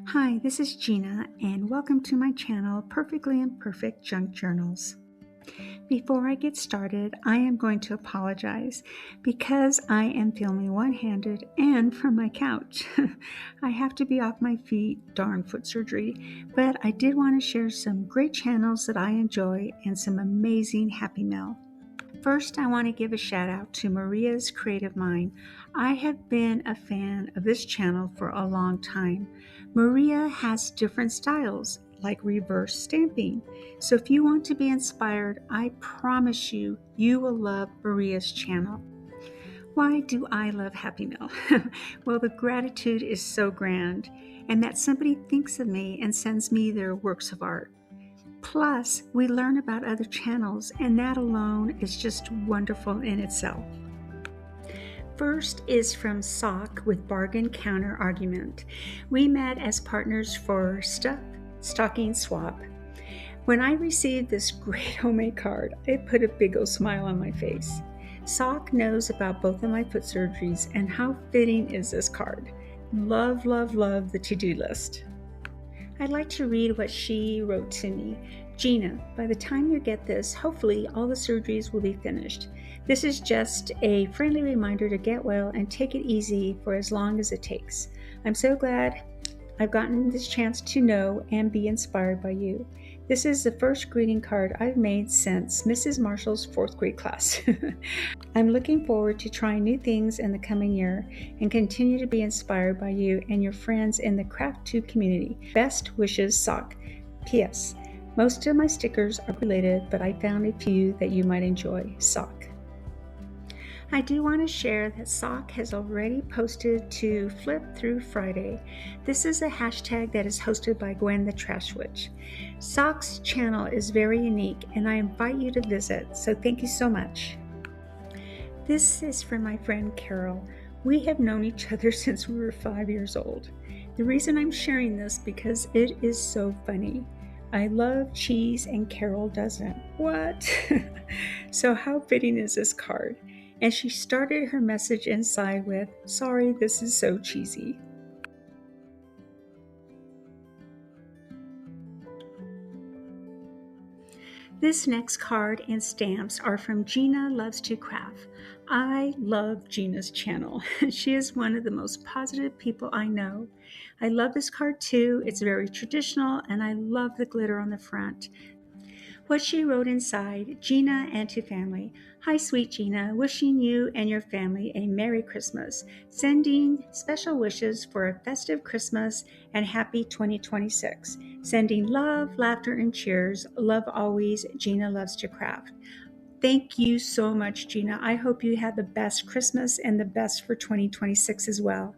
Hi, this is Gina, and welcome to my channel, Perfectly Imperfect Junk Journals. Before I get started, I am going to apologize because I am filming one-handed and from my couch. I have to be off my feet, darn foot surgery, but I did want to share some great channels that I enjoy and some amazing happy mail. First, I want to give a shout out to Maria's Creative Mind. I have been a fan of this channel for a long time. Maria has different styles, like reverse stamping. So if you want to be inspired, I promise you will love Maria's channel. Why do I love Happy Mail? Well, the gratitude is so grand, and that somebody thinks of me and sends me their works of art. Plus, we learn about other channels, and that alone is just wonderful in itself. First is from Sock with Bargain Counter Argument. We met as partners for Stocking Swap. When I received this great homemade card, it put a big old smile on my face. Sock knows about both of my foot surgeries, and how fitting is this card. Love, love, love the to-do list. I'd like to read what she wrote to me. Gina, by the time you get this, hopefully all the surgeries will be finished. This is just a friendly reminder to get well and take it easy for as long as it takes. I'm so glad I've gotten this chance to know and be inspired by you. This is the first greeting card I've made since Mrs. Marshall's 4th grade class. I'm looking forward to trying new things in the coming year and continue to be inspired by you and your friends in the craft tube community. Best wishes, Sock. P.S. Most of my stickers are related, but I found a few that you might enjoy. Sock. I do want to share that Sock has already posted to Flip Through Friday. This is a hashtag that is hosted by Gwen the Trash Witch. Sock's channel is very unique, and I invite you to visit, so thank you so much. This is from my friend Carol. We have known each other since we were 5 years old. The reason I'm sharing this because it is so funny. I love cheese and Carol doesn't. What? So how fitting is this card? And she started her message inside with, "Sorry, this is so cheesy." This next card and stamps are from Gina Loves to Craft. I love Gina's channel. She is one of the most positive people I know. I love this card too. It's very traditional, and I love the glitter on the front. What she wrote inside, Gina and to family. Hi, sweet Gina, wishing you and your family a Merry Christmas. Sending special wishes for a festive Christmas and happy 2026. Sending love, laughter, and cheers. Love always, Gina Loves to Craft. Thank you so much, Gina. I hope you have the best Christmas and the best for 2026 as well.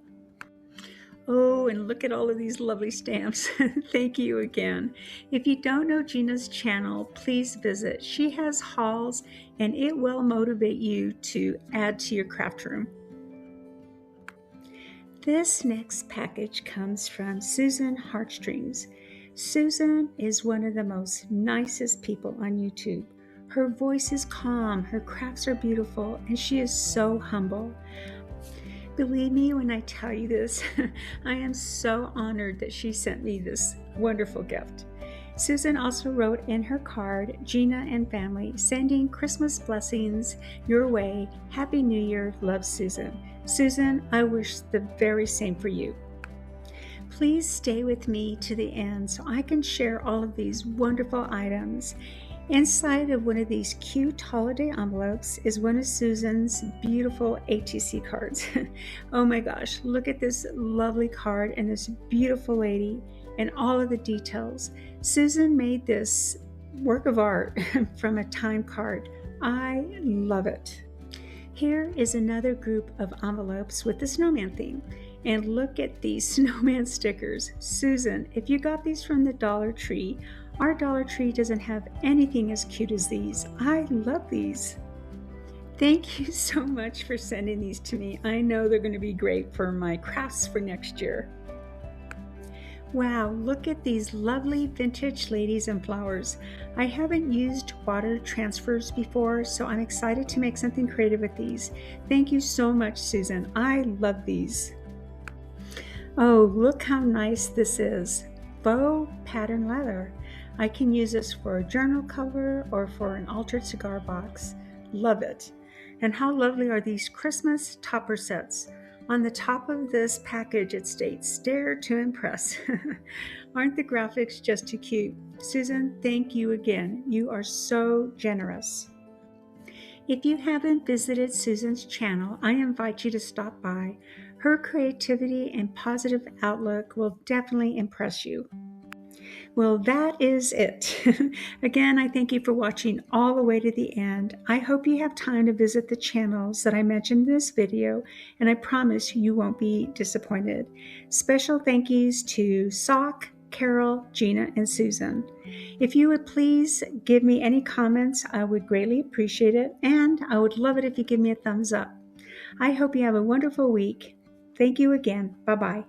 Oh, and look at all of these lovely stamps. Thank you again. If you don't know Gina's channel, please visit. She has hauls, and it will motivate you to add to your craft room. This next package comes from Susan Heartstrings. Susan is one of the most nicest people on YouTube. Her voice is calm, her crafts are beautiful, and she is so humble. Believe me when I tell you this, I am so honored that she sent me this wonderful gift. Susan also wrote in her card, Gina and family, sending Christmas blessings your way. Happy New Year, love, Susan. Susan, I wish the very same for you. Please stay with me to the end so I can share all of these wonderful items. Inside of one of these cute holiday envelopes is one of Susan's beautiful ATC cards. Oh my gosh, look at this lovely card and this beautiful lady and all of the details. Susan made this work of art from a time card. I love it. Here is another group of envelopes with the snowman theme. And look at these snowman stickers. Susan, if you got these from the Dollar Tree, our Dollar Tree doesn't have anything as cute as these. I love these. Thank you so much for sending these to me. I know they're going to be great for my crafts for next year. Wow, look at these lovely vintage ladies and flowers. I haven't used water transfers before, so I'm excited to make something creative with these. Thank you so much, Susan. I love these. Oh, look how nice this is. Faux pattern leather. I can use this for a journal cover or for an altered cigar box. Love it. And how lovely are these Christmas topper sets? On the top of this package it states, "Dare to impress." Aren't the graphics just too cute? Susan, thank you again. You are so generous. If you haven't visited Susan's channel, I invite you to stop by. Her creativity and positive outlook will definitely impress you. Well, that is it. Again, I thank you for watching all the way to the end. I hope you have time to visit the channels that I mentioned in this video, and I promise you won't be disappointed. Special thank yous to Sock, Carol, Gina, and Susan. If you would please give me any comments, I would greatly appreciate it, and I would love it if you give me a thumbs up. I hope you have a wonderful week. Thank you again. Bye-bye.